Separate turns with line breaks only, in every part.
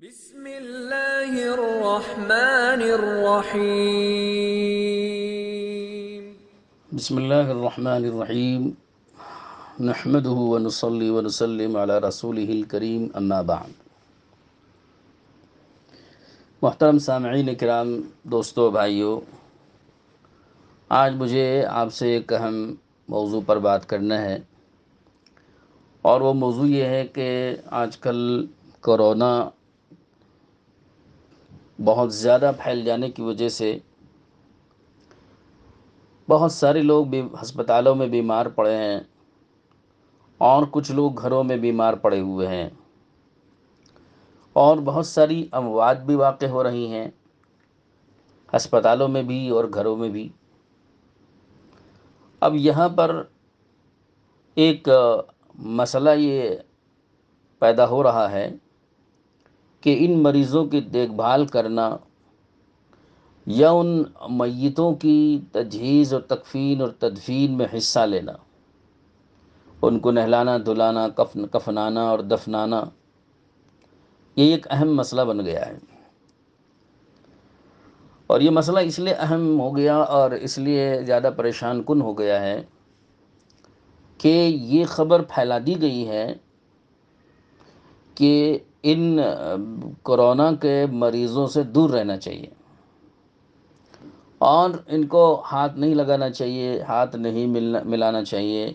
بسم اللہ الرحمن الرحیم۔
بسم اللہ الرحمن الرحیم نحمده ونصلي ونسلم على رسوله الکریم اما بعد۔ محترم سامعین کرام، دوستو، بھائیو، آج مجھے آپ سے ایک اہم موضوع پر بات کرنا ہے، اور وہ موضوع یہ ہے کہ آج کل کورونا بہت زیادہ پھیل جانے کی وجہ سے بہت سارے لوگ بھی ہسپتالوں میں بیمار پڑے ہیں، اور کچھ لوگ گھروں میں بیمار پڑے ہوئے ہیں، اور بہت ساری اموات بھی واقع ہو رہی ہیں ہسپتالوں میں بھی اور گھروں میں بھی۔ اب یہاں پر ایک مسئلہ یہ پیدا ہو رہا ہے کہ ان مریضوں کی دیکھ بھال کرنا یا ان میتوں کی تجہیز اور تکفین اور تدفین میں حصہ لینا، ان کو نہلانا، دھلانا، کفنانا اور دفنانا، یہ ایک اہم مسئلہ بن گیا ہے۔ اور یہ مسئلہ اس لیے اہم ہو گیا اور اس لیے زیادہ پریشان کن ہو گیا ہے کہ یہ خبر پھیلا دی گئی ہے کہ ان کورونا کے مریضوں سے دور رہنا چاہیے، اور ان کو ہاتھ نہیں لگانا چاہیے، ہاتھ نہیں ملانا چاہیے،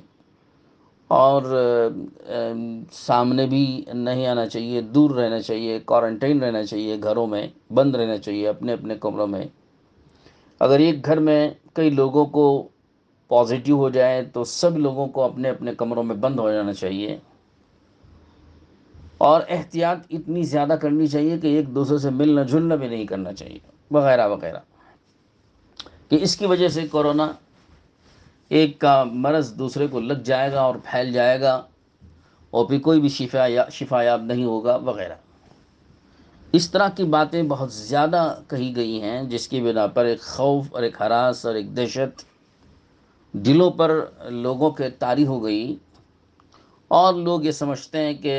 اور سامنے بھی نہیں آنا چاہیے، دور رہنا چاہیے، کوارنٹائن رہنا چاہیے، گھروں میں بند رہنا چاہیے اپنے اپنے کمروں میں۔ اگر ایک گھر میں کئی لوگوں کو پازیٹیو ہو جائے تو سب لوگوں کو اپنے اپنے کمروں میں بند ہو جانا چاہیے، اور احتیاط اتنی زیادہ کرنی چاہیے کہ ایک دوسرے سے ملنا جلنا بھی نہیں کرنا چاہیے، وغیرہ وغیرہ، کہ اس کی وجہ سے کورونا ایک کا مرض دوسرے کو لگ جائے گا اور پھیل جائے گا، اور پھر کوئی بھی شفا یاب نہیں ہوگا، وغیرہ۔ اس طرح کی باتیں بہت زیادہ کہی گئی ہیں، جس کی بنا پر ایک خوف اور ایک ہراس اور ایک دہشت دلوں پر لوگوں کے طاری ہو گئی، اور لوگ یہ سمجھتے ہیں کہ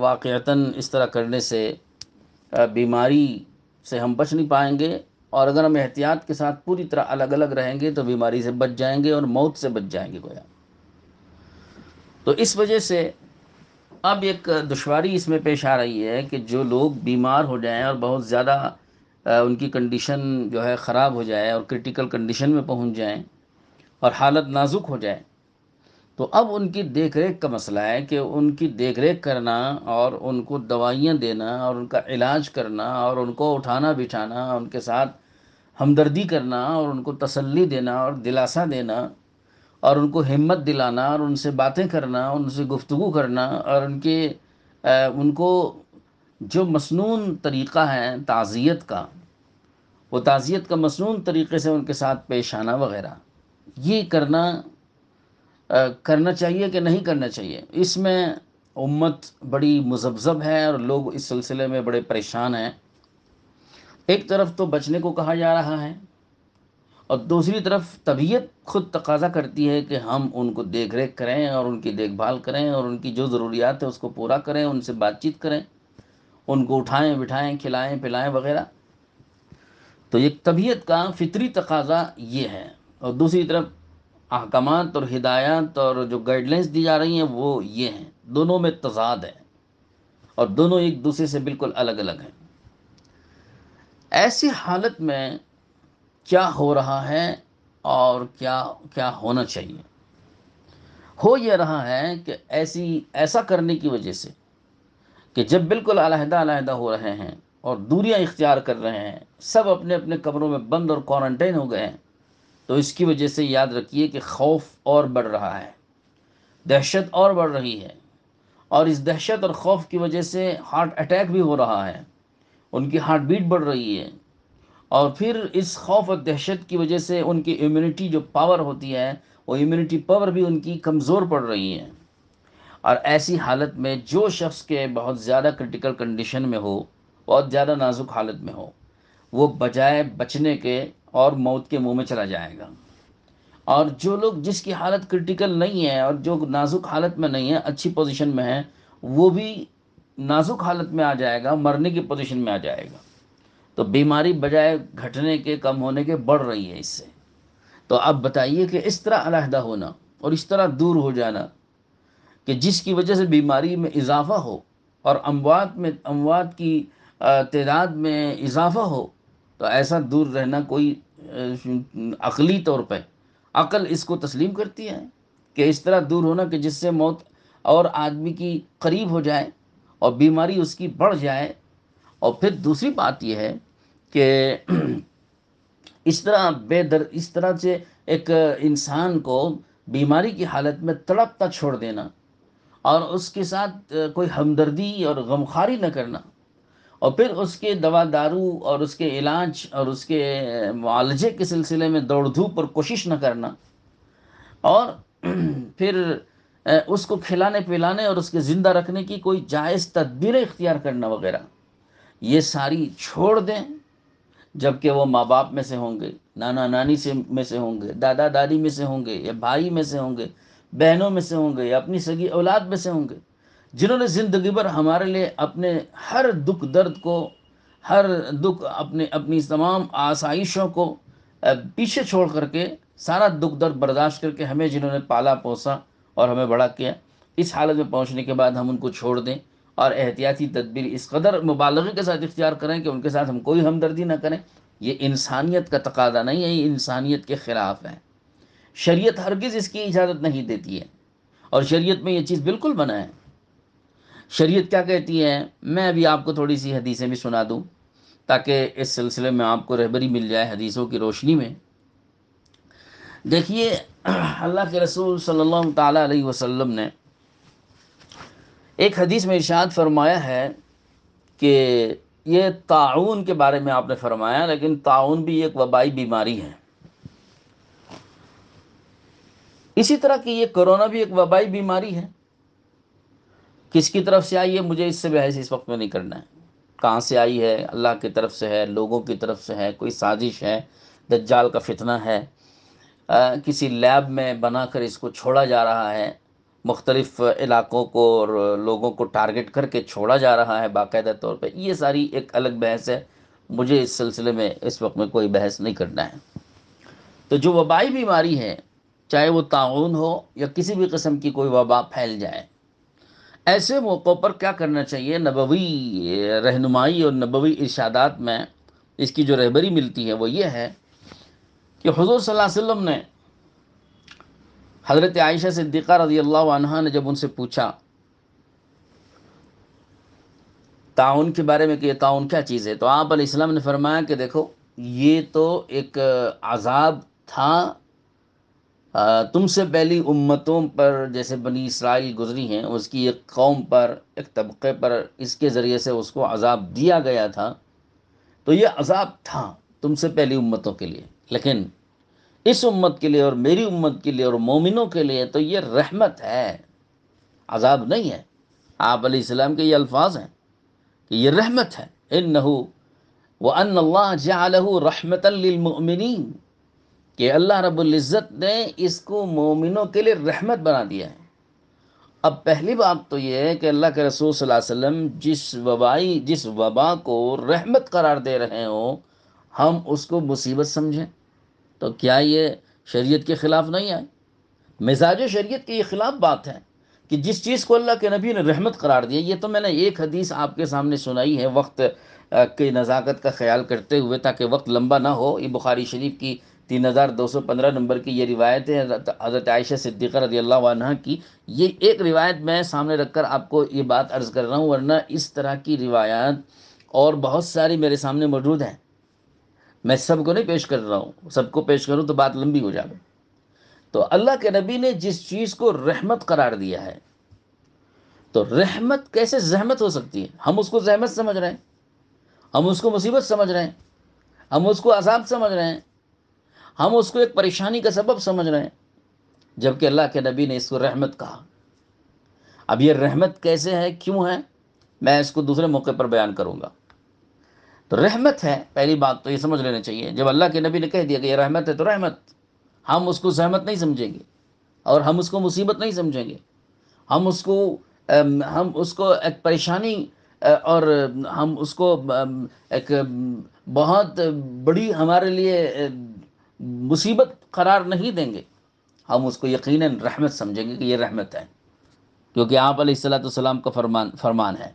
واقعتاً اس طرح کرنے سے بیماری سے ہم بچ نہیں پائیں گے، اور اگر ہم احتیاط کے ساتھ پوری طرح الگ الگ رہیں گے تو بیماری سے بچ جائیں گے اور موت سے بچ جائیں گے گویا۔ تو اس وجہ سے اب ایک دشواری اس میں پیش آ رہی ہے کہ جو لوگ بیمار ہو جائیں اور بہت زیادہ ان کی کنڈیشن جو ہے خراب ہو جائے اور کرٹیکل کنڈیشن میں پہنچ جائیں اور حالت نازک ہو جائے، تو اب ان کی دیکھ ریکھ کا مسئلہ ہے کہ ان کی دیکھ ریکھ کرنا اور ان کو دوائیاں دینا اور ان کا علاج کرنا اور ان کو اٹھانا بٹھانا، ان کے ساتھ ہمدردی کرنا اور ان کو تسلی دینا اور دلاسا دینا اور ان کو ہمت دلانا اور ان سے باتیں کرنا، ان سے گفتگو کرنا، اور ان کو جو مسنون طریقہ ہے تعزیت کا، وہ تعزیت کا مسنون طریقے سے ان کے ساتھ پیش آنا وغیرہ، یہ کرنا چاہیے کہ نہیں کرنا چاہیے۔ اس میں امت بڑی مذبذب ہے اور لوگ اس سلسلے میں بڑے پریشان ہیں۔ ایک طرف تو بچنے کو کہا جا رہا ہے، اور دوسری طرف طبیعت خود تقاضا کرتی ہے کہ ہم ان کو دیکھ ریکھ کریں اور ان کی دیکھ بھال کریں اور ان کی جو ضروریات ہے اس کو پورا کریں، ان سے بات چیت کریں، ان کو اٹھائیں بٹھائیں، کھلائیں پلائیں وغیرہ۔ تو ایک طبیعت کا فطری تقاضا یہ ہے، اور دوسری طرف احکامات اور ہدایات اور جو گائیڈ لائنس دی جا رہی ہیں وہ یہ ہیں، دونوں میں تضاد ہے اور دونوں ایک دوسرے سے بالکل الگ الگ ہیں۔ ایسی حالت میں کیا ہو رہا ہے اور کیا ہونا چاہیے؟ ہو یہ رہا ہے کہ ایسا کرنے کی وجہ سے کہ جب بالکل علیحدہ علیحدہ ہو رہے ہیں اور دوریاں اختیار کر رہے ہیں، سب اپنے اپنے کمروں میں بند اور کوارنٹائن ہو گئے ہیں، تو اس کی وجہ سے یاد رکھیے کہ خوف اور بڑھ رہا ہے، دہشت اور بڑھ رہی ہے، اور اس دہشت اور خوف کی وجہ سے ہارٹ اٹیک بھی ہو رہا ہے، ان کی ہارٹ بیٹ بڑھ رہی ہے، اور پھر اس خوف اور دہشت کی وجہ سے ان کی امیونٹی جو پاور ہوتی ہے، وہ امیونٹی پاور بھی ان کی کمزور پڑ رہی ہے۔ اور ایسی حالت میں جو شخص کے بہت زیادہ کرٹیکل کنڈیشن میں ہو، بہت زیادہ نازک حالت میں ہو، وہ بجائے بچنے کے اور موت کے منہ میں چلا جائے گا، اور جو لوگ جس کی حالت کرٹیکل نہیں ہے اور جو نازک حالت میں نہیں ہے، اچھی پوزیشن میں ہے، وہ بھی نازک حالت میں آ جائے گا، مرنے کی پوزیشن میں آ جائے گا، تو بیماری بجائے گھٹنے کے، کم ہونے کے، بڑھ رہی ہے اس سے۔ تو اب بتائیے کہ اس طرح علیحدہ ہونا اور اس طرح دور ہو جانا کہ جس کی وجہ سے بیماری میں اضافہ ہو اور اموات کی تعداد میں اضافہ ہو، تو ایسا دور رہنا کوئی عقلی طور پہ عقل اس کو تسلیم کرتی ہے کہ اس طرح دور ہونا کہ جس سے موت اور آدمی کی قریب ہو جائے اور بیماری اس کی بڑھ جائے۔ اور پھر دوسری بات یہ ہے کہ اس طرح سے ایک انسان کو بیماری کی حالت میں تڑپتا چھوڑ دینا اور اس کے ساتھ کوئی ہمدردی اور غمخواری نہ کرنا، اور پھر اس کے دوا دارو اور اس کے علاج اور اس کے معالجے کے سلسلے میں دوڑ دھوپ اور کوشش نہ کرنا، اور پھر اس کو کھلانے پلانے اور اس کے زندہ رکھنے کی کوئی جائز تدبیریں اختیار کرنا وغیرہ، یہ ساری چھوڑ دیں، جبکہ وہ ماں باپ میں سے ہوں گے، نانا نانی میں سے ہوں گے، دادا دادی میں سے ہوں گے، یا بھائی میں سے ہوں گے، بہنوں میں سے ہوں گے، یا اپنی سگی اولاد میں سے ہوں گے، جنہوں نے زندگی بھر ہمارے لیے اپنے ہر دکھ درد کو، ہر دکھ، اپنی تمام آسائشوں کو پیچھے چھوڑ کر کے، سارا دکھ درد برداشت کر کے ہمیں جنہوں نے پالا پوسا اور ہمیں بڑا کیا، اس حالت میں پہنچنے کے بعد ہم ان کو چھوڑ دیں اور احتیاطی تدبیر اس قدر مبالغے کے ساتھ اختیار کریں کہ ان کے ساتھ ہم کوئی ہمدردی نہ کریں، یہ انسانیت کا تقاضا نہیں ہے، یہ انسانیت کے خلاف ہے۔ شریعت ہرگز اس کی اجازت نہیں دیتی ہے، اور شریعت میں یہ چیز بالکل منع ہے۔ شریعت کیا کہتی ہے؟ میں ابھی آپ کو تھوڑی سی حدیثیں بھی سنا دوں تاکہ اس سلسلے میں آپ کو رہبری مل جائے حدیثوں کی روشنی میں۔ دیکھیے، اللہ کے رسول صلی اللہ تعالیٰ علیہ وسلم نے ایک حدیث میں ارشاد فرمایا ہے کہ یہ طاعون کے بارے میں آپ نے فرمایا، لیکن طاعون بھی ایک وبائی بیماری ہے، اسی طرح کی یہ کرونا بھی ایک وبائی بیماری ہے۔ کس کی طرف سے آئی ہے مجھے اس سے بحث اس وقت میں نہیں کرنا ہے، کہاں سے آئی ہے، اللہ کی طرف سے ہے، لوگوں کی طرف سے ہے، کوئی سازش ہے، دجال کا فتنہ ہے، کسی لیب میں بنا کر اس کو چھوڑا جا رہا ہے، مختلف علاقوں کو اور لوگوں کو ٹارگٹ کر کے چھوڑا جا رہا ہے باقاعدہ طور پہ، یہ ساری ایک الگ بحث ہے، مجھے اس سلسلے میں اس وقت میں کوئی بحث نہیں کرنا ہے۔ تو جو وبائی بیماری ہے، چاہے وہ طاعون ہو یا کسی بھی قسم کی کوئی وبا پھیل جائے، ایسے موقعوں پر کیا کرنا چاہیے؟ نبوی رہنمائی اور نبوی ارشادات میں اس کی جو رہبری ملتی ہے وہ یہ ہے کہ حضور صلی اللہ علیہ وسلم نے حضرت عائشہ صدیقہ رضی اللہ عنہا نے جب ان سے پوچھا طاعون کے بارے میں کہ یہ طاعون کیا چیز ہے، تو آپ علیہ السلام نے فرمایا کہ دیکھو، یہ تو ایک عذاب تھا تم سے پہلی امتوں پر، جیسے بنی اسرائیل گزری ہیں، اس کی ایک قوم پر، ایک طبقے پر اس کے ذریعے سے اس کو عذاب دیا گیا تھا، تو یہ عذاب تھا تم سے پہلی امتوں کے لیے، لیکن اس امت کے لیے اور میری امت کے لیے اور مومنوں کے لیے تو یہ رحمت ہے، عذاب نہیں ہے۔ آپ علیہ السلام کے یہ الفاظ ہیں کہ یہ رحمت ہے، انہو وان اللہ جعلہ رحمتا للمؤمنین، کہ اللہ رب العزت نے اس کو مومنوں کے لیے رحمت بنا دیا ہے۔ اب پہلی بات تو یہ ہے کہ اللہ کے رسول صلی اللہ علیہ وسلم جس وبا کو رحمت قرار دے رہے ہوں، ہم اس کو مصیبت سمجھیں، تو کیا یہ شریعت کے خلاف نہیں ہے؟ مزاج شریعت کے یہ خلاف بات ہے کہ جس چیز کو اللہ کے نبی نے رحمت قرار دیا۔ یہ تو میں نے ایک حدیث آپ کے سامنے سنائی ہے وقت کی نزاکت کا خیال کرتے ہوئے، تاکہ وقت لمبا نہ ہو۔ یہ بخاری شریف کی 3215 نمبر کی یہ روایت ہے حضرت عائشہ صدیقہ رضی اللہ عنہ کی۔ یہ ایک روایت میں سامنے رکھ کر آپ کو یہ بات عرض کر رہا ہوں، ورنہ اس طرح کی روایات اور بہت ساری میرے سامنے موجود ہیں، میں سب کو نہیں پیش کر رہا ہوں، سب کو پیش کروں تو بات لمبی ہو جائے۔ تو اللہ کے نبی نے جس چیز کو رحمت قرار دیا ہے، تو رحمت کیسے زحمت ہو سکتی ہے؟ ہم اس کو زحمت سمجھ رہے ہیں، ہم اس کو مصیبت سمجھ رہے ہیں، ہم اس کو عذاب سمجھ رہے ہیں، ہم اس کو ایک پریشانی کا سبب سمجھ رہے ہیں، جبکہ اللہ کے نبی نے اس کو رحمت کہا۔ اب یہ رحمت کیسے ہے، کیوں ہے، میں اس کو دوسرے موقع پر بیان کروں گا۔ تو رحمت ہے، پہلی بات تو یہ سمجھ لینا چاہیے، جب اللہ کے نبی نے کہہ دیا کہ یہ رحمت ہے تو رحمت، ہم اس کو زحمت نہیں سمجھیں گے اور ہم اس کو مصیبت نہیں سمجھیں گے، ہم اس کو ہم اس کو ایک پریشانی اور ہم اس کو ایک بہت بڑی ہمارے لیے مصیبت قرار نہیں دیں گے، ہم اس کو یقیناً رحمت سمجھیں گے کہ یہ رحمت ہے، کیونکہ آپ علیہ الصلوۃ والسلام کا فرمان ہے۔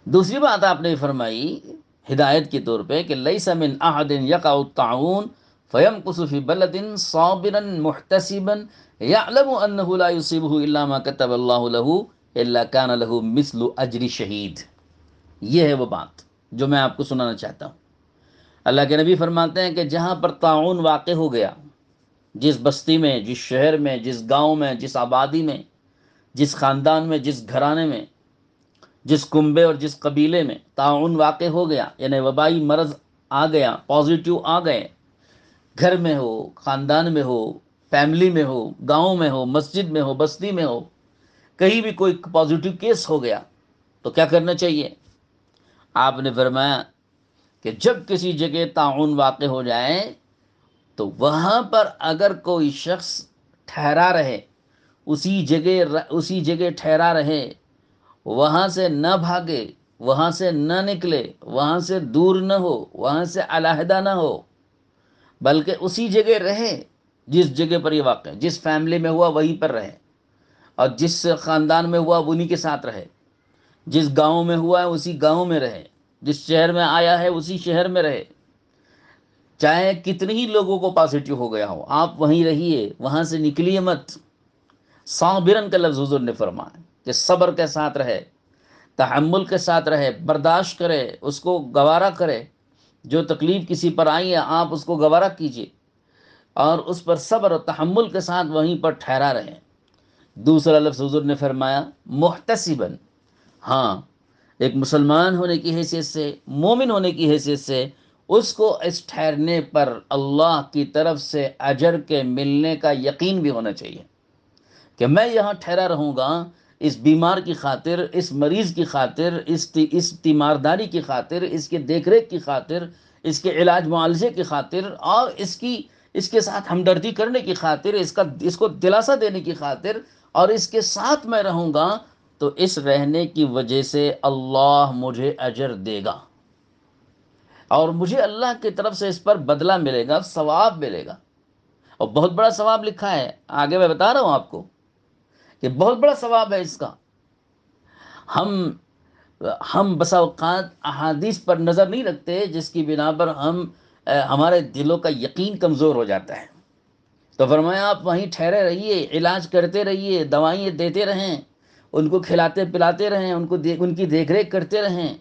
دوسری بات آپ نے فرمائی ہدایت کے طور پہ کہ لیس من احد یقع الطاعون فیمکث فی بلد صابرا محتسبا یعلم انه لا یصیبه الا ما كتب اللہ له الا كان له مثل اجر شہید۔ یہ ہے وہ بات جو میں آپ کو سنانا چاہتا ہوں۔ اللہ کے نبی فرماتے ہیں کہ جہاں پر طاعون واقع ہو گیا، جس بستی میں، جس شہر میں، جس گاؤں میں، جس آبادی میں، جس خاندان میں، جس گھرانے میں، جس کنبے اور جس قبیلے میں طاعون واقع ہو گیا، یعنی وبائی مرض آ گیا، پازیٹیو آ گئے، گھر میں ہو، خاندان میں ہو، فیملی میں ہو، گاؤں میں ہو، مسجد میں ہو، بستی میں ہو، کہیں بھی کوئی پازیٹیو کیس ہو گیا تو کیا کرنا چاہیے؟ آپ نے فرمایا کہ جب کسی جگہ طاعون واقع ہو جائے تو وہاں پر اگر کوئی شخص ٹھہرا رہے، اسی جگہ ٹھہرا رہے، وہاں سے نہ بھاگے، وہاں سے نہ نکلے، وہاں سے دور نہ ہو، وہاں سے علیحدہ نہ ہو، بلکہ اسی جگہ رہے جس جگہ پر یہ واقع ہے، جس فیملی میں ہوا وہیں پر رہے، اور جس خاندان میں ہوا انہی کے ساتھ رہے، جس گاؤں میں ہوا ہے اسی گاؤں میں رہے، جس شہر میں آیا ہے اسی شہر میں رہے، چاہے کتنے ہی لوگوں کو پازیٹیو ہو گیا ہو، آپ وہیں رہیے، وہاں سے نکلیے مت۔ صابرن کا لفظ حضور نے فرمایا کہ صبر کے ساتھ رہے، تحمل کے ساتھ رہے، برداشت کرے، اس کو گوارا کرے، جو تکلیف کسی پر آئی ہے آپ اس کو گوارا کیجیے اور اس پر صبر اور تحمل کے ساتھ وہیں پر ٹھہرا رہے۔ دوسرا لفظ حضور نے فرمایا محتسباً، ہاں ایک مسلمان ہونے کی حیثیت سے، مومن ہونے کی حیثیت سے اس کو اس ٹھہرنے پر اللہ کی طرف سے اجر کے ملنے کا یقین بھی ہونا چاہیے کہ میں یہاں ٹھہرا رہوں گا اس بیمار کی خاطر، اس مریض کی خاطر، اس تیمارداری کی خاطر، اس کے دیکھ ریکھ کی خاطر، اس کے علاج معالجے کی خاطر، اور اس کے ساتھ ہمدردی کرنے کی خاطر، اس کو دلاسا دینے کی خاطر، اور اس کے ساتھ میں رہوں گا تو اس رہنے کی وجہ سے اللہ مجھے اجر دے گا اور مجھے اللہ کی طرف سے اس پر بدلہ ملے گا، ثواب ملے گا، اور بہت بڑا ثواب لکھا ہے، آگے میں بتا رہا ہوں آپ کو کہ بہت بڑا ثواب ہے اس کا۔ ہم بسا اوقات احادیث پر نظر نہیں رکھتے جس کی بنا پر ہمارے دلوں کا یقین کمزور ہو جاتا ہے۔ تو فرمایا آپ وہیں ٹھہرے رہیے، علاج کرتے رہیے، دوائیں دیتے رہیں، ان کو کھلاتے پلاتے رہیں، ان کی دیکھ ریکھ کرتے رہیں،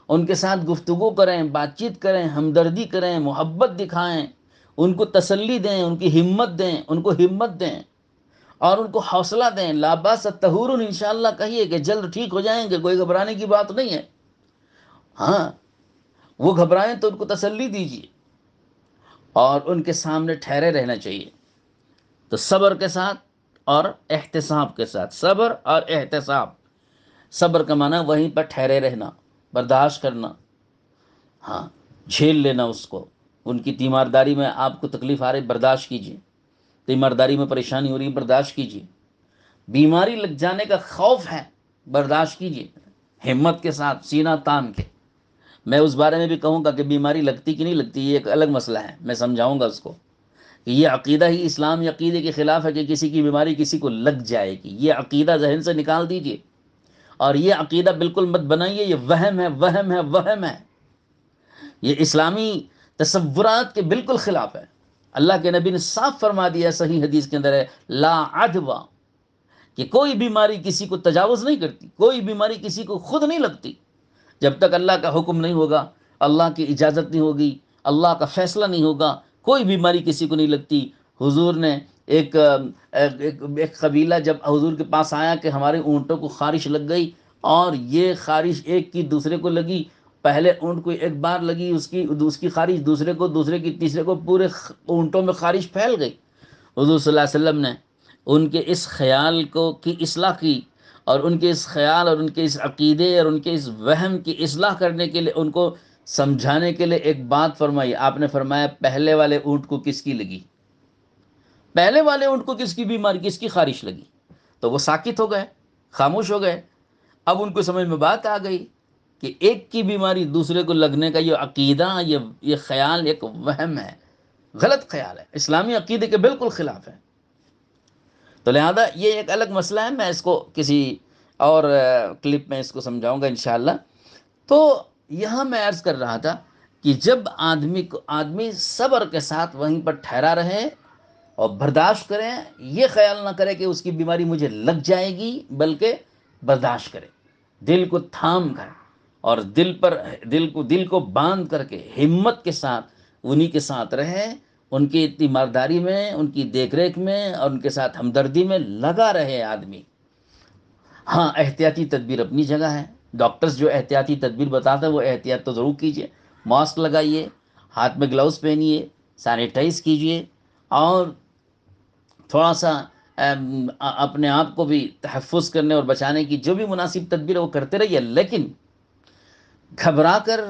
ان کے ساتھ گفتگو کریں، بات چیت کریں، ہمدردی کریں، محبت دکھائیں، ان کو تسلی دیں، ان کی ہمت دیں، ان کو ہمت دیں اور ان کو حوصلہ دیں۔ لا باس طہور انشاءاللہ کہیے کہ جلد ٹھیک ہو جائیں گے، کوئی گھبرانے کی بات نہیں ہے۔ ہاں وہ گھبرائیں تو ان کو تسلی دیجیے اور ان کے سامنے ٹھہرے رہنا چاہیے۔ تو صبر کے ساتھ اور احتساب کے ساتھ، صبر اور احتساب۔ صبر کا معنی وہیں پر ٹھہرے رہنا، برداشت کرنا، ہاں جھیل لینا اس کو، ان کی تیمارداری میں آپ کو تکلیف آ رہی برداشت کیجیے، تیمارداری میں پریشانی ہو رہی برداشت کیجیے، بیماری لگ جانے کا خوف ہے برداشت کیجیے، ہمت کے ساتھ، سینہ تان کے۔ میں اس بارے میں بھی کہوں گا کہ بیماری لگتی کہ نہیں لگتی، یہ ایک الگ مسئلہ ہے، میں سمجھاؤں گا اس کو کہ یہ عقیدہ ہی اسلامی عقیدے کے خلاف ہے کہ کسی کی بیماری کسی کو لگ جائے گی، یہ عقیدہ ذہن سے نکال دیجیے اور یہ عقیدہ بالکل مت بنائیے، یہ وہم ہے، وہم ہے، وہم ہے، یہ اسلامی تصورات کے بالکل خلاف ہے۔ اللہ کے نبی نے صاف فرما دیا صحیح حدیث کے اندر ہے لا عدوہ، کہ کوئی بیماری کسی کو تجاوز نہیں کرتی، کوئی بیماری کسی کو خود نہیں لگتی جب تک اللہ کا حکم نہیں ہوگا، اللہ کی اجازت نہیں ہوگی، اللہ کا فیصلہ نہیں ہوگا، کوئی بیماری کسی کو نہیں لگتی۔ حضور نے ایک قبیلہ جب حضور کے پاس آیا کہ ہمارے اونٹوں کو خارش لگ گئی، اور یہ خارش ایک کی دوسرے کو لگی، پہلے اونٹ کو ایک بار لگی اس کی خارش، دوسرے کی تیسرے کو، پورے اونٹوں میں خارش پھیل گئی۔ حضور صلی اللہ علیہ وسلم نے ان کے اس خیال کی اصلاح کی، اور ان کے اس خیال اور ان کے اس عقیدے اور ان کے اس وہم کی اصلاح کرنے کے لیے ان کو سمجھانے کے لیے ایک بات فرمائی۔ آپ نے فرمایا پہلے والے اونٹ کو کس کی لگی، پہلے والے اونٹ کو کس کی بیماری، کس کی خارش لگی؟ تو وہ ساکت ہو گئے، خاموش ہو گئے. اب ان کو سمجھ میں بات آ گئی کہ ایک کی بیماری دوسرے کو لگنے کا یہ عقیدہ، یہ خیال ایک وہم ہے، غلط خیال ہے، اسلامی عقیدے کے بالکل خلاف ہے. تو لہذا یہ ایک الگ مسئلہ ہے، میں اس کو کسی اور کلپ میں اس کو سمجھاؤں گا انشاءاللہ. تو یہاں میں عرض کر رہا تھا کہ جب آدمی صبر کے ساتھ وہیں پر ٹھہرا رہے اور برداشت کریں، یہ خیال نہ کرے کہ اس کی بیماری مجھے لگ جائے گی، بلکہ برداشت کرے، دل کو تھام کر اور دل کو باندھ کر کے ہمت کے ساتھ انہی کے ساتھ رہے، ان کی تیمارداری میں، ان کی دیکھ ریکھ میں اور ان کے ساتھ ہمدردی میں لگا رہے آدمی. ہاں، احتیاطی تدبیر اپنی جگہ ہے. ڈاکٹرز جو احتیاطی تدبیر بتاتے ہیں وہ احتیاط تو ضرور کیجئے. ماسک لگائیے، ہاتھ میں گلوز پہنیے، سینیٹائز کیجئے، اور تھوڑا سا اپنے آپ کو بھی تحفظ کرنے اور بچانے کی جو بھی مناسب تدبیر ہے وہ کرتے رہیے. لیکن گھبرا کر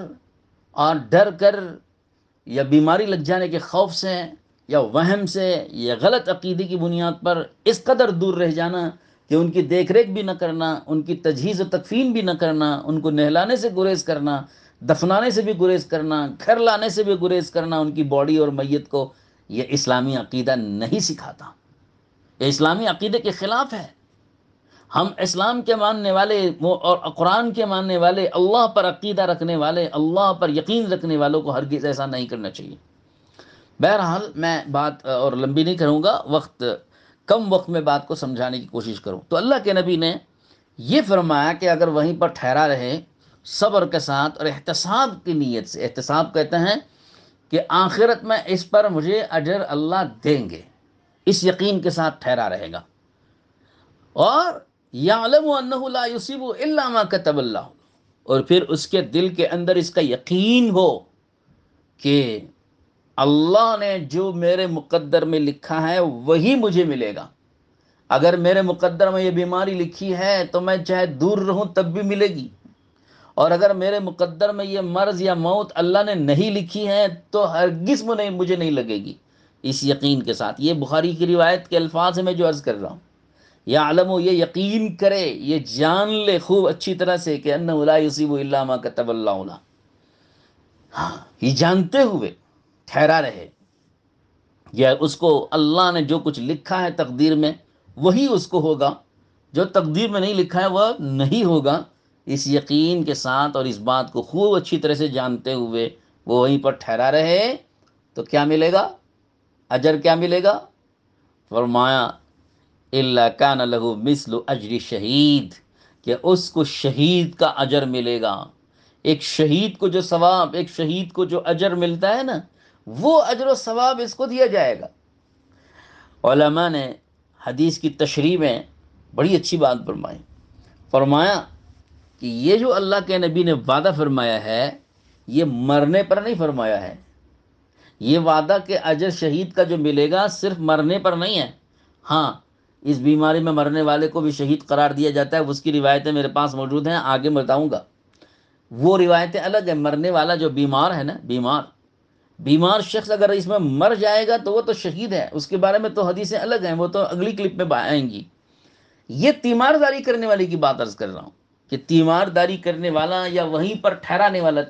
اور ڈر کر یا بیماری لگ جانے کے خوف سے یا وہم سے یا غلط عقیدے کی بنیاد پر اس قدر دور رہ جانا کہ ان کی دیکھ ریکھ بھی نہ کرنا، ان کی تجہیز و تکفین بھی نہ کرنا، ان کو نہلانے سے گریز کرنا، دفنانے سے بھی گریز کرنا، گھر لانے سے بھی گریز کرنا ان کی باڈی اور میت کو، یہ اسلامی عقیدہ نہیں سکھاتا. یہ اسلامی عقیدے کے خلاف ہے. ہم اسلام کے ماننے والے اور قرآن کے ماننے والے، اللہ پر عقیدہ رکھنے والے، اللہ پر یقین رکھنے والوں کو ہرگز ایسا نہیں کرنا چاہیے. بہرحال میں بات اور لمبی نہیں کروں گا، کم وقت میں بات کو سمجھانے کی کوشش کروں. تو اللہ کے نبی نے یہ فرمایا کہ اگر وہیں پر ٹھہرا رہے صبر کے ساتھ اور احتساب کی نیت سے، احتساب کہتے ہیں کہ آخرت میں اس پر مجھے اجر اللہ دیں گے، اس یقین کے ساتھ ٹھہرا رہے گا. اور یعلم انہ لا یصیب الا ما کتب اللہ، اور پھر اس کے دل کے اندر اس کا یقین ہو کہ اللہ نے جو میرے مقدر میں لکھا ہے وہی مجھے ملے گا. اگر میرے مقدر میں یہ بیماری لکھی ہے تو میں چاہے دور رہوں تب بھی ملے گی، اور اگر میرے مقدر میں یہ مرض یا موت اللہ نے نہیں لکھی ہے تو ہرگز مجھے نہیں لگے گی، اس یقین کے ساتھ. یہ بخاری کی روایت کے الفاظ ہیں میں جو عرض کر رہا ہوں. یعلم، یہ یقین کرے، یہ جان لے خوب اچھی طرح سے کہ انہ لا یصیب الا ما کتب اللہ له. ہاں، یہ جانتے ہوئے ٹھہرا رہے، یا اس کو اللہ نے جو کچھ لکھا ہے تقدیر میں وہی اس کو ہوگا، جو تقدیر میں نہیں لکھا ہے وہ نہیں ہوگا. اس یقین کے ساتھ اور اس بات کو خوب اچھی طرح سے جانتے ہوئے وہ وہیں پر ٹھہرا رہے تو کیا ملے گا؟ اجر کیا ملے گا؟ فرمایا الا کان له مثل اجر شہید، کہ اس کو شہید کا اجر ملے گا. ایک شہید کو جو ثواب، ایک شہید کو جو اجر ملتا ہے نا، وہ اجر و ثواب اس کو دیا جائے گا. علماء نے حدیث کی تشریح میں بڑی اچھی بات فرمایا کہ یہ جو اللہ کے نبی نے وعدہ فرمایا ہے یہ مرنے پر نہیں فرمایا ہے. یہ وعدہ کہ اجر شہید کا جو ملے گا صرف مرنے پر نہیں ہے. ہاں، اس بیماری میں مرنے والے کو بھی شہید قرار دیا جاتا ہے، اس کی روایتیں میرے پاس موجود ہیں، آگے بتاؤں گا. وہ روایتیں الگ ہیں. مرنے والا جو بیمار ہے نا، بیمار شخص اگر اس میں مر جائے گا تو وہ تو شہید ہے، اس کے بارے میں تو حدیثیں الگ ہیں، وہ تو اگلی کلپ میں آئیں گی. یہ تیمارداری کرنے والے کی بات عرض کر رہا ہوں کہ تیمارداری کرنے والا یا وہیں پر ٹھہرانے والا،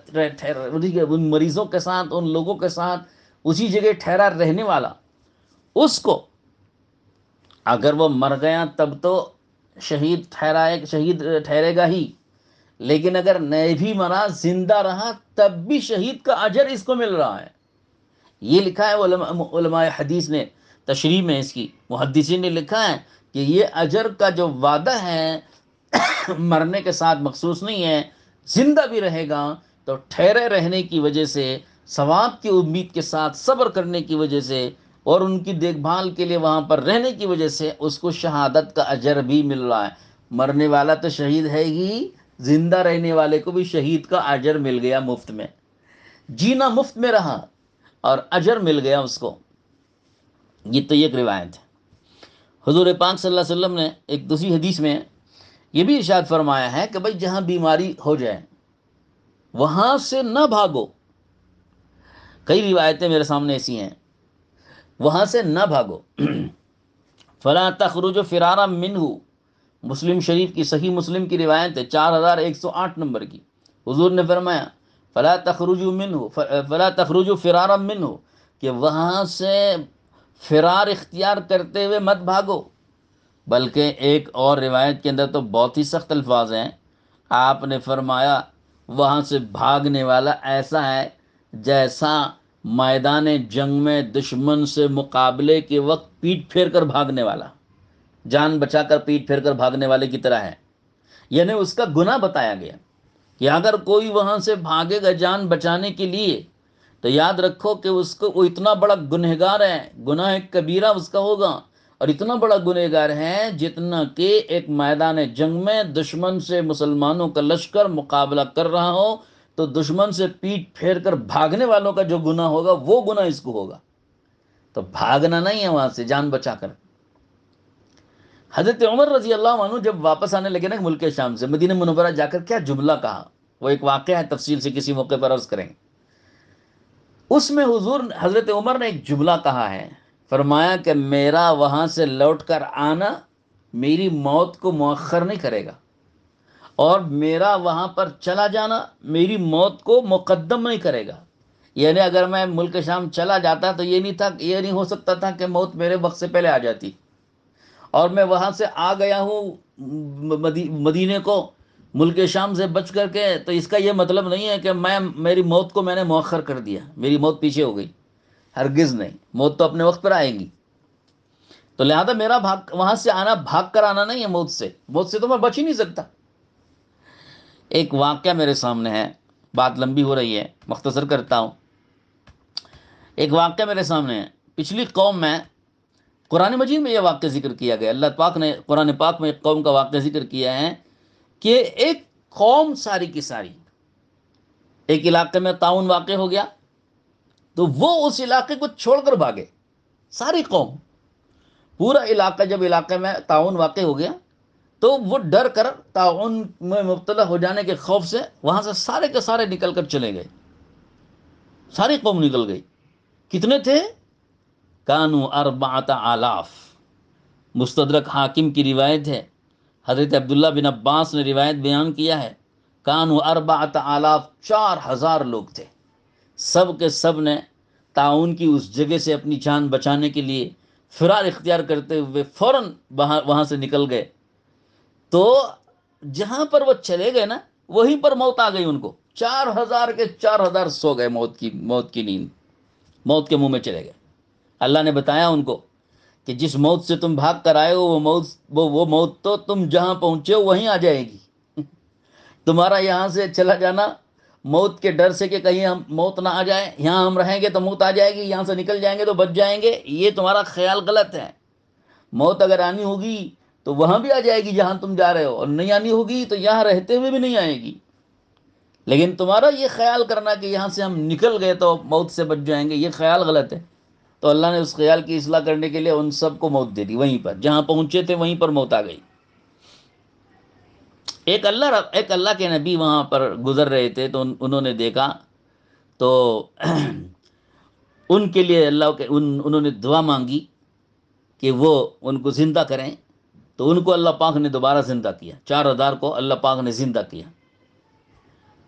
ان مریضوں کے ساتھ، ان لوگوں کے ساتھ اسی جگہ ٹھہرا رہنے والا، اس کو اگر وہ مر گیا تب تو شہید ٹھہرے گا ہی، لیکن اگر نہیں بھی مرا، زندہ رہا، تب بھی شہید کا اجر اس کو مل رہا ہے. یہ لکھا ہے علماء حدیث نے تشریح میں، اس کی محدثین نے لکھا ہے کہ یہ اجر کا جو وعدہ ہے مرنے کے ساتھ مخصوص نہیں ہے، زندہ بھی رہے گا تو ٹھہرے رہنے کی وجہ سے، ثواب کی امید کے ساتھ صبر کرنے کی وجہ سے اور ان کی دیکھ بھال کے لیے وہاں پر رہنے کی وجہ سے اس کو شہادت کا اجر بھی مل رہا ہے. مرنے والا تو شہید ہے ہی، زندہ رہنے والے کو بھی شہید کا اجر مل گیا مفت میں. جینا مفت میں رہا اور اجر مل گیا اس کو. یہ تو ایک روایت ہے. حضور پاک صلی اللہ علیہ وسلم نے ایک دوسری حدیث میں یہ بھی ارشاد فرمایا ہے کہ بھائی جہاں بیماری ہو جائے وہاں سے نہ بھاگو. کئی روایتیں میرے سامنے ایسی ہیں، وہاں سے نہ بھاگو. فلا تخرجوا فرارا منہ مسلم شریف کی صحیح مسلم کی روایت ہے 4108 نمبر کی. حضور نے فرمایا فلا تخرجوا منہ فلا تخرجوا فرارا منہ، کہ وہاں سے فرار اختیار کرتے ہوئے مت بھاگو. بلکہ ایک اور روایت کے اندر تو بہت ہی سخت الفاظ ہیں. آپ نے فرمایا وہاں سے بھاگنے والا ایسا ہے جیسا میدان جنگ میں دشمن سے مقابلے کے وقت پیٹ پھیر کر بھاگنے والا، جان بچا کر پیٹ پھیر کر بھاگنے والے کی طرح ہے. یعنی اس کا گناہ بتایا گیا کہ اگر کوئی وہاں سے بھاگے گا جان بچانے کے لیے تو یاد رکھو کہ اس کو وہ اتنا بڑا گنہگار ہے، گناہ کبیرہ اس کا ہوگا، اور اتنا بڑا گنہگار ہے جتنا کہ ایک میدان جنگ میں دشمن سے مسلمانوں کا لشکر مقابلہ کر رہا ہو تو دشمن سے پیٹ پھیر کر بھاگنے والوں کا جو گناہ ہوگا وہ گناہ اس کو ہوگا. تو بھاگنا نہیں ہے وہاں سے، جان بچا کر. حضرت عمر رضی اللہ عنہ جب واپس آنے لگے نا ملک شام سے، مدینہ منورہ جا کر کیا جملہ کہا، وہ ایک واقعہ ہے، تفصیل سے کسی موقع پر عرض کریں. اس میں حضور حضرت عمر نے ایک جملہ کہا ہے، فرمایا کہ میرا وہاں سے لوٹ کر آنا میری موت کو مؤخر نہیں کرے گا، اور میرا وہاں پر چلا جانا میری موت کو مقدم نہیں کرے گا. یعنی اگر میں ملک شام چلا جاتا تو یہ نہیں ہو سکتا تھا کہ موت میرے وقت سے پہلے آ جاتی، اور میں وہاں سے آ گیا ہوں مدینے کو ملک شام سے بچ کر کے، تو اس کا یہ مطلب نہیں ہے کہ میری موت کو میں نے مؤخر کر دیا، میری موت پیچھے ہو گئی. ہرگز نہیں، موت تو اپنے وقت پر آئے گی. تو لہذا میرا وہاں سے آنا بھاگ کر آنا نہیں ہے، موت سے تو میں بچ ہی نہیں سکتا. ایک واقعہ میرے سامنے ہے، بات لمبی ہو رہی ہے، مختصر کرتا ہوں. ایک واقعہ میرے سامنے ہے. پچھلی قوم میں قرآن مجید میں یہ واقعہ ذکر کیا گیا، اللہ پاک نے قرآن پاک میں ایک قوم کا واقعہ ذکر کیا ہے کہ ایک قوم ساری کی ساری، ایک علاقے میں طاعون واقع ہو گیا تو وہ اس علاقے کو چھوڑ کر بھاگے. ساری قوم، پورا علاقہ، جب علاقے میں طاعون واقع ہو گیا تو وہ ڈر کر طاعون میں مبتلا ہو جانے کے خوف سے وہاں سے سارے کے سارے نکل کر چلے گئے. ساری قوم نکل گئی. کتنے تھے؟ کانو 4000. مستدرک حاکم کی روایت ہے، حضرت عبداللہ بن عباس نے روایت بیان کیا ہے، کانو 4000، 4000 لوگ تھے. سب کے سب نے طاعون کی اس جگہ سے اپنی جان بچانے کے لیے فرار اختیار کرتے ہوئے فوراً وہاں سے نکل گئے. تو جہاں پر وہ چلے گئے نا وہیں پر موت آ گئی ان کو. 4000 کے 4000 سو گئے موت کی نیند، موت کے منہ میں چلے گئے. اللہ نے بتایا ان کو کہ جس موت سے تم بھاگ کر آئے ہو وہ موت تو تم جہاں پہنچے ہو وہیں آ جائے گی. تمہارا یہاں سے چلا جانا موت کے ڈر سے کہ کہیں ہم موت نہ آ جائے، یہاں ہم رہیں گے تو موت آ جائے گی، یہاں سے نکل جائیں گے تو بچ جائیں گے، یہ تمہارا خیال غلط ہے. موت اگر آنی ہوگی تو وہاں بھی آ جائے گی جہاں تم جا رہے ہو، اور نہیں آنی ہوگی تو یہاں رہتے ہوئے بھی نہیں آئے گی. لیکن تمہارا یہ خیال کرنا کہ یہاں سے ہم نکل گئے تو موت سے بچ جائیں گے، یہ خیال غلط ہے. تو اللہ نے اس خیال کی اصلاح کرنے کے لیے ان سب کو موت دے دی، وہیں پر جہاں پہنچے تھے وہیں پر موت آ گئی. ایک اللہ کے نبی وہاں پر گزر رہے تھے تو انہوں نے دیکھا تو ان کے لیے انہوں نے دعا مانگی کہ وہ ان کو زندہ کریں. تو ان کو اللہ پاک نے دوبارہ زندہ کیا. 4000 کو اللہ پاک نے زندہ کیا،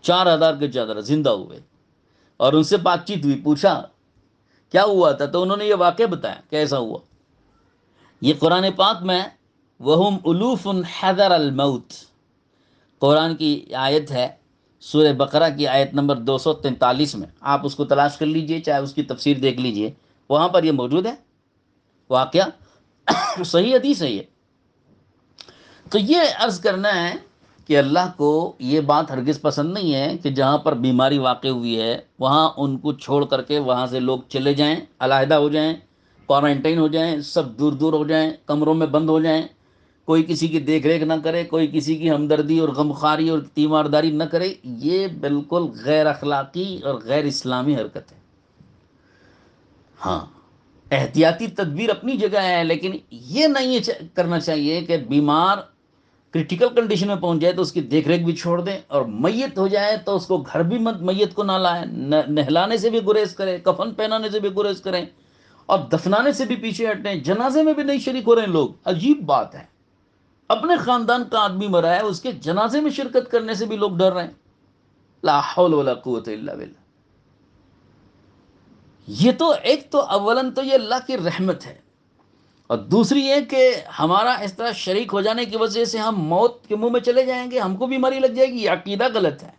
4000 کے 4000 زندہ ہوئے. اور ان سے بات چیت ہوئی، پوچھا کیا ہوا تھا تو انہوں نے یہ واقعہ بتایا کیسا ہوا. یہ قرآن پاک میں وہم الوف حذر الموت، قرآن کی آیت ہے، سورہ بقرہ کی آیت نمبر 243 میں. آپ اس کو تلاش کر لیجئے، چاہے اس کی تفسیر دیکھ لیجئے، وہاں پر یہ موجود ہے واقعہ. صحیح حدیث ہے یہ. تو یہ عرض کرنا ہے کہ اللہ کو یہ بات ہرگز پسند نہیں ہے کہ جہاں پر بیماری واقع ہوئی ہے وہاں ان کو چھوڑ کر کے وہاں سے لوگ چلے جائیں، علیحدہ ہو جائیں، کوارنٹائن ہو جائیں، سب دور دور ہو جائیں، کمروں میں بند ہو جائیں، کوئی کسی کی دیکھ ریکھ نہ کرے، کوئی کسی کی ہمدردی اور غمخواری اور تیمارداری نہ کرے. یہ بالکل غیر اخلاقی اور غیر اسلامی حرکت ہے. ہاں، احتیاطی تدبیر اپنی جگہ ہے، لیکن یہ نہیں کرنا چاہیے کہ بیمار کرٹیکل کنڈیشن میں پہنچ جائے تو اس کی دیکھ ریکھ بھی چھوڑ دیں، اور میت ہو جائے تو اس کو گھر بھی مت، میت کو نہ لائیں، نہلانے سے بھی گریز کریں، کفن پہنانے سے بھی گریز کریں، اور دفنانے سے بھی پیچھے ہٹیں، جنازے میں بھی نہیں شریک ہو رہے ہیں لوگ. عجیب بات ہے. اپنے خاندان کا آدمی مرا ہے، اس کے جنازے میں شرکت کرنے سے بھی لوگ ڈر رہے ہیں. لا حول ولا قوت الا باللہ. یہ تو ایک تو اولاً تو یہ اللہ کی رحمت ہے، اور دوسری یہ کہ ہمارا اس طرح شریک ہو جانے کی وجہ سے ہم موت کے منہ میں چلے جائیں گے، ہم کو بیماری لگ جائے گی، یہ عقیدہ غلط ہے.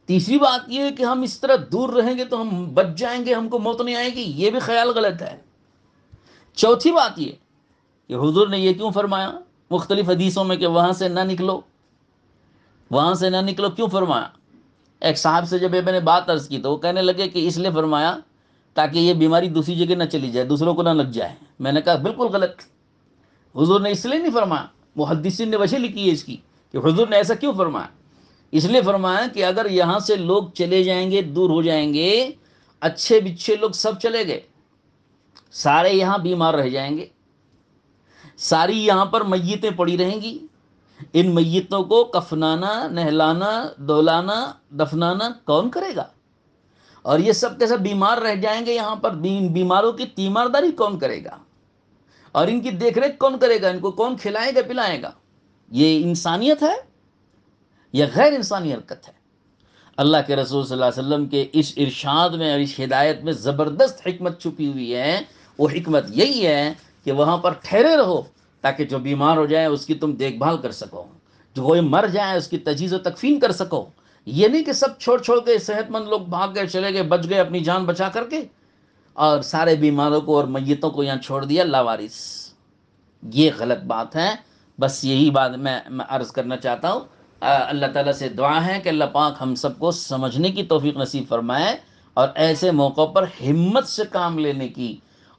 تیسری بات یہ ہے کہ ہم اس طرح دور رہیں گے تو ہم بچ جائیں گے، ہم کو موت نہیں آئے گی، یہ بھی خیال غلط ہے. چوتھی بات یہ کہ حضور نے یہ کیوں فرمایا مختلف حدیثوں میں کہ وہاں سے نہ نکلو، وہاں سے نہ نکلو، کیوں فرمایا؟ ایک صاحب سے جب میں نے بات عرض کی تو وہ کہنے لگے کہ اس لیے فرمایا تاکہ یہ بیماری دوسری جگہ نہ چلی جائے، دوسروں کو نہ لگ جائے. میں نے کہا بالکل غلط، حضور نے اس لیے نہیں فرمایا. محدثین نے وجہ لکھی ہے اس کی کہ حضور نے ایسا کیوں فرمایا. اس لیے فرمایا کہ اگر یہاں سے لوگ چلے جائیں گے، دور ہو جائیں گے، اچھے بچھے لوگ سب چلے گئے، سارے یہاں بیمار رہ جائیں گے، ساری یہاں پر میتیں پڑی رہیں گی. ان میتوں کو کفنانا، نہلانا، دھولانا، دفنانا کون کرے گا؟ اور یہ سب کے سب بیمار رہ جائیں گے یہاں پر، بیماروں کی تیمارداری کون کرے گا؟ اور ان کی دیکھ ریکھ کون کرے گا؟ ان کو کون کھلائے گا پلائے گا؟ یہ انسانیت ہے یا غیر انسانی حرکت ہے؟ اللہ کے رسول صلی اللہ علیہ وسلم کے اس ارشاد میں اور اس ہدایت میں زبردست حکمت چھپی ہوئی ہے. وہ حکمت یہی ہے کہ وہاں پر ٹھہرے رہو تاکہ جو بیمار ہو جائے اس کی تم دیکھ بھال کر سکو، جو کوئی مر جائے اس کی تجہیز و تکفین کر سکو. یہ نہیں کہ سب چھوڑ چھوڑ کے صحت مند لوگ بھاگ گئے، چلے گئے، بچ گئے اپنی جان بچا کر کے، اور سارے بیماروں کو اور میتوں کو یہاں چھوڑ دیا لاوارث. یہ غلط بات ہے. بس یہی بات میں عرض کرنا چاہتا ہوں. اللہ تعالیٰ سے دعا ہے کہ اللہ پاک ہم سب کو سمجھنے کی توفیق نصیب فرمائے، اور ایسے موقع پر ہمت سے کام لینے کی،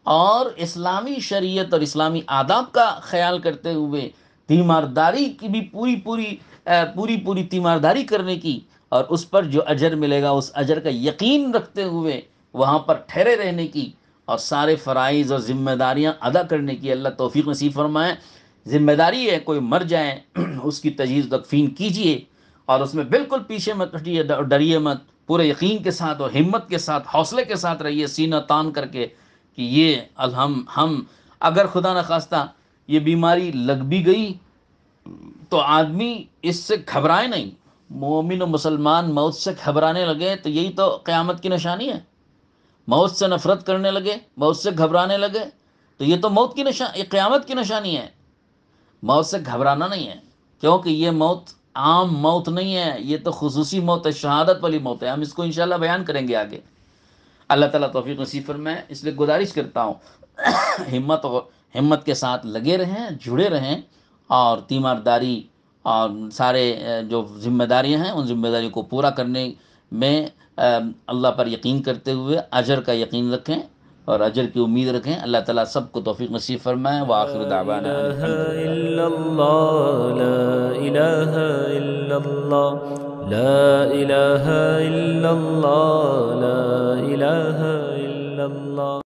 اور اسلامی شریعت اور اسلامی آداب کا خیال کرتے ہوئے تیمارداری کی بھی پوری تیمارداری کرنے کی، اور اس پر جو اجر ملے گا اس اجر کا یقین رکھتے ہوئے وہاں پر ٹھہرے رہنے کی، اور سارے فرائض اور ذمہ داریاں ادا کرنے کی اللہ توفیق نصیب فرمائے. ذمہ داری ہے کوئی مر جائے اس کی تجہیز تکفین کیجئے، اور اس میں بالکل پیچھے مت ہٹیے، ڈریے مت، پورے یقین کے ساتھ اور ہمت کے ساتھ حوصلے کے ساتھ رہیے، سینہ تان کر کے کہ یہ ہم اگر خدا نخواستہ یہ بیماری لگ بھی گئی تو آدمی اس سے گھبرائے نہیں. مومن و مسلمان موت سے گھبرانے لگے تو یہی تو قیامت کی نشانی ہے. موت سے نفرت کرنے لگے، موت سے گھبرانے لگے تو یہ تو موت کی نشانی، یہ قیامت کی نشانی ہے. موت سے گھبرانا نہیں ہے، کیونکہ یہ موت عام موت نہیں ہے، یہ تو خصوصی موت ہے، شہادت والی موت ہے. ہم اس کو انشاءاللہ بیان کریں گے آگے. اللہ تعالیٰ توفیق نصیب فرمائے. اس لیے گزارش کرتا ہوں ہمت کے ساتھ لگے رہیں، جڑے رہیں، اور تیمارداری اور سارے جو ذمہ داریاں ہیں ان ذمہ داریوں کو پورا کرنے میں اللہ پر یقین کرتے ہوئے اجر کا یقین رکھیں اور اجر کی امید رکھیں. اللہ تعالیٰ سب کو توفیق نصیب فرمائے. وآخر دعوانا
لا إله إلا الله لا إله إلا الله لا إله إلا الله.